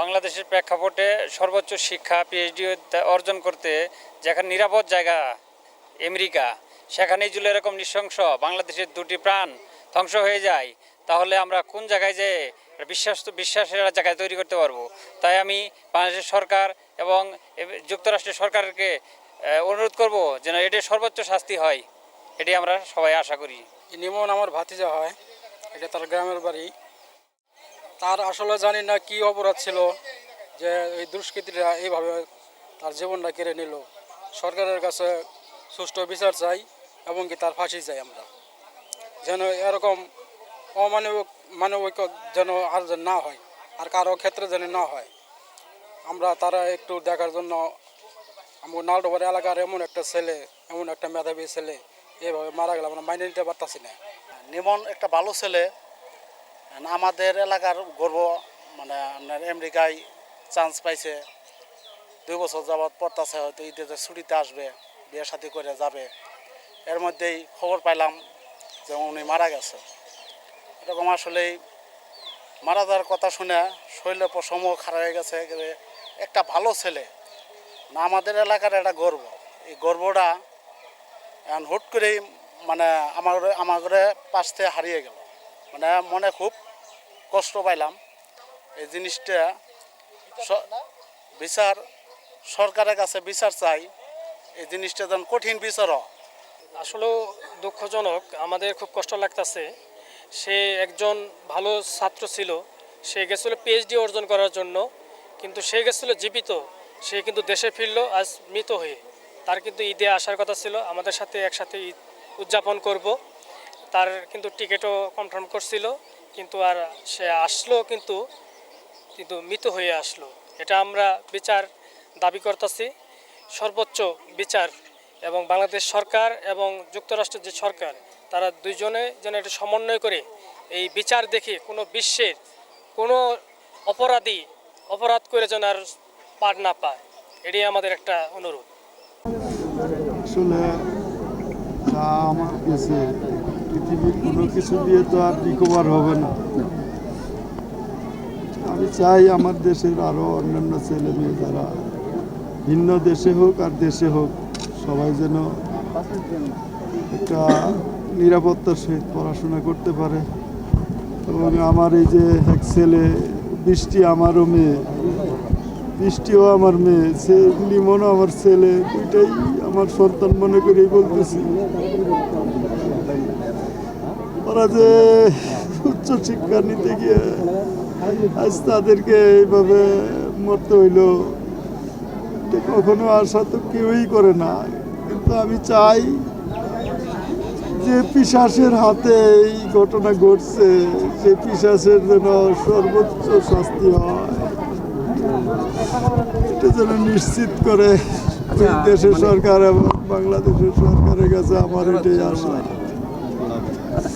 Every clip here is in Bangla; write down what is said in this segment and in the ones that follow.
বাংলাদেশের প্রেক্ষাপটে সর্বোচ্চ শিক্ষা পিএইচডি অর্জন করতে যেখানে নিরাপদ জায়গা আমেরিকা, সেখানেই যদি এরকম নৃশংস বাংলাদেশের দুটি প্রাণ ধ্বংস হয়ে যায়, তাহলে আমরা কোন জায়গায় যে বিশ্বাসের জায়গায় তৈরি করতে পারবো। তাই আমি বাংলাদেশের সরকার এবং যুক্তরাষ্ট্রের সরকারকে অনুরোধ করব যেন এটির সর্বোচ্চ শাস্তি হয়, এটি আমরা সবাই আশা করি। নিমন আমার ভাতিজা হয়, এটা তার গ্রামের বাড়ি। তার আসলে জানি না কি অপরাধ ছিল যে এই দুষ্কৃতীরা এইভাবে তার জীবনটা কেড়ে নিল। সরকারের কাছে সুষ্ঠু বিচার চাই এবং কি তার ফাঁসি চাই আমরা, যেন এরকম মানবিক যেন আর না হয়, আর কারো ক্ষেত্রে যেন না হয়। আমরা তারা একটু দেখার জন্য আমার নালডোবার এলাকার এমন একটা ছেলে, এমন একটা মেধাবী ছেলে এইভাবে মারা গেল, আমরা মাইনে নিতে পারতাছি না। নিমন একটা ভালো ছেলে, আমাদের এলাকার গর্ব। মানে আপনার আমেরিকায় চান্স পাইছে, 2 বছর যাবৎ পড়তেছে, হয়তো ঈদের ছুটিতে আসবে, বিয়ে শাদী করে যাবে। এর মধ্যেই খবর পাইলাম যে উনি মারা গেছে। এরকম আসলেই মারা যাওয়ার কথা শুনে শরীরের সমূহ খারাপ হয়ে গেছে। একটা ভালো ছেলে না, আমাদের এলাকার একটা গর্ব। এই গর্বটা এখন হুট করেই মানে আমার পাশ থেকে হারিয়ে গেল। মানে মনে খুব কষ্ট পাইলাম। এই জিনিসটা বিচার, সরকারের কাছে বিচার চাই, এই জিনিসটা যেন কঠিন বিচার। আসলেও দুঃখজনক, আমাদের খুব কষ্ট লাগতেছে। সে একজন ভালো ছাত্র ছিল, সে গেছিল পিএইচডি অর্জন করার জন্য, কিন্তু সে গেছিল জীবিত, সে কিন্তু দেশে ফিরল আজ মৃত হয়ে। তার কিন্তু ঈদে আসার কথা ছিল, আমাদের সাথে একসাথে ঈদ উদযাপন করব। তার কিন্তু টিকিটও কনফার্ম করছিল, কিন্তু আর সে আসলো কিন্তু মৃত হয়ে আসলো। এটা আমরা বিচার দাবি করতেছি, সর্বোচ্চ বিচার। এবং বাংলাদেশ সরকার এবং যুক্তরাষ্ট্রের যে সরকার, তারা দুইজনে যেন এটা সমন্বয় করে এই বিচার দেখে কোনো বিশ্বের কোনো অপরাধী অপরাধ করে যেন আর পার না পায়, এটাই আমাদের একটা অনুরোধ। আসলে যা আমার কাছে পৃথিবীর কোনো কিছু দিয়ে তো আর রিকভার হবে না। আমি চাই আমার দেশের আরও অন্যান্য ছেলে মেয়ে যারা ভিন্ন দেশে হোক আর দেশে হোক, সবাই যেন একটা নিরাপত্তার সহিত পড়াশোনা করতে পারে। এবং আমার এই যে এক ছেলে বৃষ্টি, আমারও মেয়ে, বৃষ্টিও আমার মেয়ে, সে লিমনও আমার ছেলে, দুইটাই আমার সন্তান মনে করেই বলতেছি। ওরা যে উচ্চ শিক্ষা নিতে গিয়ে আজ তাদেরকে এইভাবে মরতে হইল, কখনো আশা তো কেউই করে না। কিন্তু আমি চাই যে পিশাচের হাতে এই ঘটনা ঘটছে, সে পিশাচের যেন সর্বোচ্চ শাস্তি হয়, এটা যেন নিশ্চিত করে ওই দেশের সরকার এবং বাংলাদেশের সরকারের কাছে আমার এটাই আশা।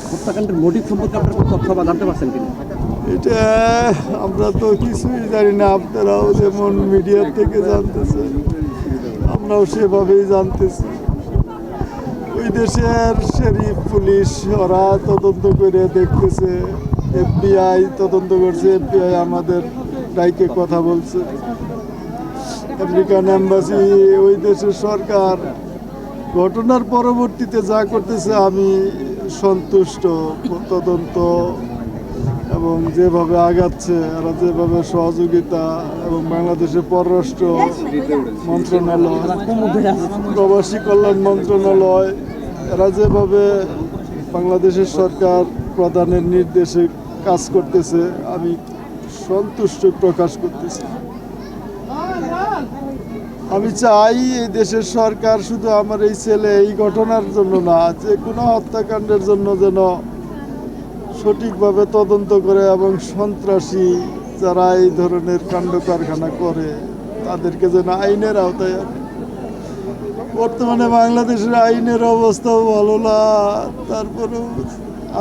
হত্যাকাণ্ডের মোটিভ সম্পর্কে আপনারা কোনো তথ্য বা জানতে পারছেন কিনা? এটা আমরা তো কিছুই জানি না, আপনারাও যেমন মিডিয়ার থেকে জানতেছেন, আমরাও সেভাবেই জানতেছি। ওই দেশের শেরিফ, পুলিশ ওরা তদন্ত করে দেখতেছে, FBI তদন্ত করছে, FBI আমাদের ডাইকে কথা বলছে, আমেরিকান এম্বাসি, ওই দেশের সরকার ঘটনার পরবর্তীতে যা করতেছে আমি সন্তুষ্ট। তদন্ত এবং যেভাবে আগাচ্ছে, এরা যেভাবে সহযোগিতা, এবং বাংলাদেশের পররাষ্ট্র মন্ত্রণালয়, প্রবাসী কল্যাণ মন্ত্রণালয়, এরা যেভাবে বাংলাদেশের সরকার প্রধানের নির্দেশে কাজ করতেছে, আমি সন্তুষ্ট প্রকাশ করতেছি। আমি চাই এই দেশের সরকার শুধু আমার এই ছেলে এই ঘটনার জন্য না, যে কোনো হত্যাকাণ্ডের জন্য যেন সঠিকভাবে তদন্ত করে এবং সন্ত্রাসী যারা এই ধরনের কাণ্ড কারখানা করে তাদেরকে যেন আইনের আওতায় আনে। বর্তমানে বাংলাদেশের আইনের অবস্থাও ভালো না, তারপরেও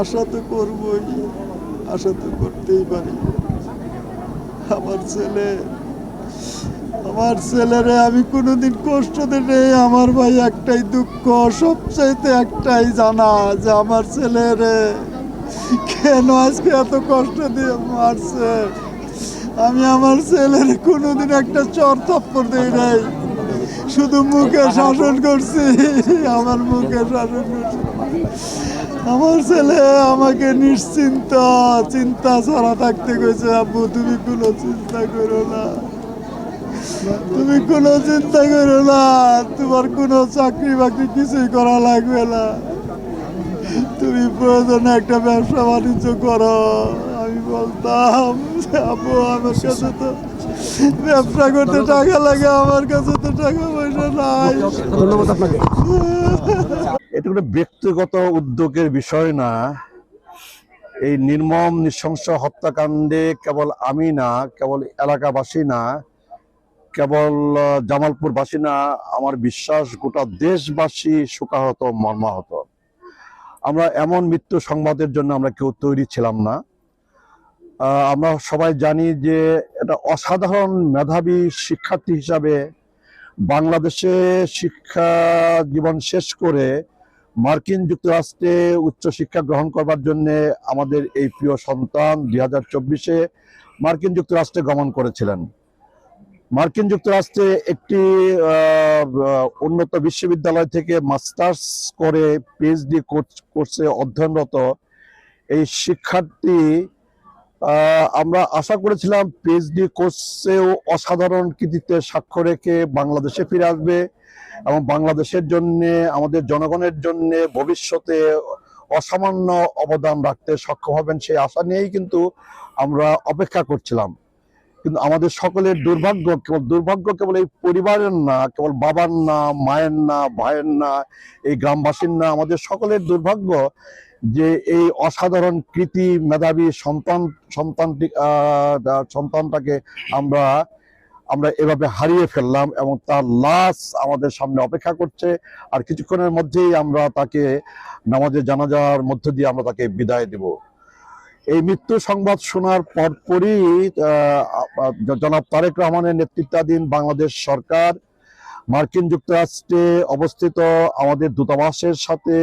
আশা তো করবই, আশা তো করতেই পারি। আমার ছেলেরে আমি কোনোদিন কষ্ট দিই। আমার ভাই একটাই দুঃখ, সবচাইতে একটাই জানা যে আমার ছেলেরে কেন আজকে এত কষ্ট দিয়ে মারছে। আমি আমার ছেলের কোনোদিন একটা চর থাপ্পড় দিই নাই, শুধু মুখে শাসন করছি, আমার মুখে শাসন করছি। আমার ছেলে আমাকে নিশ্চিন্ত চিন্তা ছাড়া থাকতে কইছে, আব্বু তুমি কোনো চিন্তা করো না, তুমি কোনো চিন্তা করো না, তোমার কোনো চাকরি বাকরি কিছুই করা লাগবে না, তুমি প্রয়োজনে একটা ব্যবসা বাণিজ্য করো। আমি বলতাম আব্বু আমার কাছে তো ব্যবসা করতে টাকা লাগে, আমার কাছে তো টাকা পয়সা নাই। ধন্যবাদ আপনাকে। এটা কোনো ব্যক্তিগত উদ্যোগের বিষয় না। এই নির্মম নৃশংস হত্যাকাণ্ডে কেবল আমি না, কেবল এলাকাবাসী না, কেবল জামালপুরবাসী না, আমার বিশ্বাস গোটা দেশবাসী শোকাহত, মর্মাহত। আমরা এমন মৃত্যু সংবাদের জন্য আমরা কেউ তৈরি ছিলাম না। আমরা সবাই জানি যে এটা অসাধারণ মেধাবী শিক্ষার্থী হিসাবে বাংলাদেশে শিক্ষা জীবন শেষ করে মার্কিন যুক্তরাষ্ট্রে উচ্চশিক্ষা গ্রহণ করবার জন্য আমাদের এই প্রিয় সন্তান 2024-এ মার্কিন যুক্তরাষ্ট্রে গমন করেছিলেন। মার্কিন যুক্তরাষ্ট্রে একটি উন্নত বিশ্ববিদ্যালয় থেকে মাস্টার্স করে পিএইচডি কোর্সে অধ্যয়নরত এই শিক্ষার্থী, আমরা আশা করেছিলাম পিএইচডি কোর্সেও অসাধারণ কৃতিত্বের সাক্ষ্য রেখে বাংলাদেশে ফিরে আসবে এবং বাংলাদেশের জন্য, আমাদের জনগণের জন্য ভবিষ্যতে অসামান্য অবদান রাখতে সক্ষম হবেন সেই আশা নিয়েই কিন্তু আমরা অপেক্ষা করছিলাম। কিন্তু আমাদের সকলের দুর্ভাগ্য কেবল এই পরিবারের না, কেবল বাবার না, মায়ের না, ভাইয়ের না, এই গ্রামবাসীর না, আমাদের সকলের দুর্ভাগ্য যে এই অসাধারণ কৃতি মেধাবী সন্তানটাকে আমরা এভাবে হারিয়ে ফেললাম এবং তার লাশ আমাদের সামনে অপেক্ষা করছে। আর কিছুক্ষণের মধ্যেই আমরা তাকে নামাজে জানাজার মধ্য দিয়ে আমরা তাকে বিদায় দেব। এই মৃত্যু সংবাদ শোনার পরপরই জনাব তারেক রহমানের নেতৃত্বাধীন বাংলাদেশ সরকার মার্কিন যুক্তরাষ্ট্রে অবস্থিত আমাদের দূতাবাসের সাথে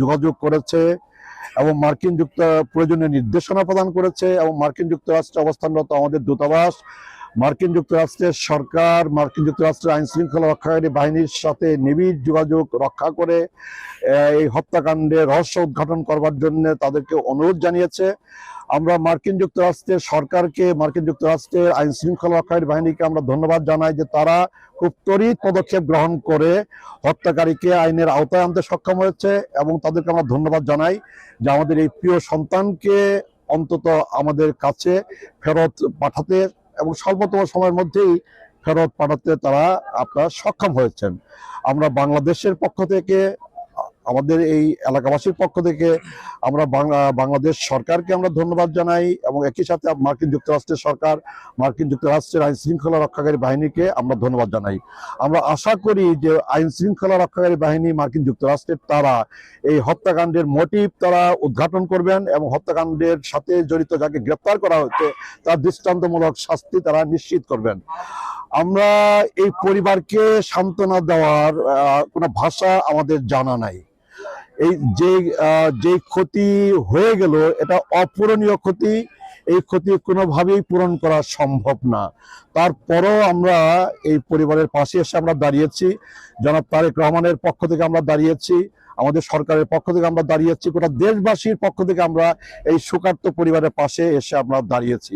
যোগাযোগ করেছে এবং প্রয়োজনীয় নির্দেশনা প্রদান করেছে এবং মার্কিন যুক্তরাষ্ট্রে অবস্থানরত আমাদের দূতাবাস মার্কিন যুক্তরাষ্ট্রের সরকার, মার্কিন যুক্তরাষ্ট্রের আইন শৃঙ্খলা রক্ষাকারী বাহিনীর সাথে নিবিড় যোগাযোগ রক্ষা করে এই হত্যাকাণ্ডে রহস্য উদ্ঘাটন করবার জন্য তাদেরকে অনুরোধ জানিয়েছে। আমরা মার্কিন যুক্তরাষ্ট্রের সরকারকে, মার্কিন যুক্তরাষ্ট্রের আইন শৃঙ্খলা রক্ষাকারী বাহিনীকে আমরা ধন্যবাদ জানাই যে তারা খুব ত্বরিত পদক্ষেপ গ্রহণ করে হত্যাকারীকে আইনের আওতায় আনতে সক্ষম হয়েছে এবং তাদেরকে আমরা ধন্যবাদ জানাই যে আমাদের এই প্রিয় সন্তানকে অন্তত আমাদের কাছে ফেরত পাঠাতে এবং স্বল্পতম সময়ের মধ্যেই ফেরত পাঠাতে তারা সক্ষম হয়েছেন। আমরা বাংলাদেশের পক্ষ থেকে, আমাদের এই এলাকাবাসীর পক্ষ থেকে আমরা বাংলাদেশ সরকারকে আমরা ধন্যবাদ জানাই এবং একই সাথে মার্কিন যুক্তরাষ্ট্রের সরকার, মার্কিন যুক্তরাষ্ট্রের আইন শৃঙ্খলা রক্ষাকারী বাহিনীকে আমরা ধন্যবাদ জানাই। আমরা আশা করি যে আইন শৃঙ্খলা রক্ষাকারী বাহিনী মার্কিন যুক্তরাষ্ট্রের তারা এই হত্যাকাণ্ডের মোটিভ তারা উদ্ঘাটন করবেন এবং হত্যাকাণ্ডের সাথে জড়িত যাকে গ্রেপ্তার করা হচ্ছে তার দৃষ্টান্তমূলক শাস্তি তারা নিশ্চিত করবেন। আমরা এই পরিবারকে সান্ত্বনা দেওয়ার কোনো ভাষা আমাদের জানা নাই। এই যে ক্ষতি হয়ে গেল এটা অপূরণীয় ক্ষতি, এই ক্ষতি কোনোভাবেই পূরণ করা সম্ভব না। তারপরও আমরা এই পরিবারের পাশে এসে আমরা দাঁড়িয়েছি, জনাব তারেক রহমানের পক্ষ থেকে আমরা দাঁড়িয়েছি, আমাদের সরকারের পক্ষ থেকে আমরা দাঁড়িয়েছি, গোটা দেশবাসীর পক্ষ থেকে আমরা এই শোকার্ত পরিবারের পাশে এসে আমরা দাঁড়িয়েছি।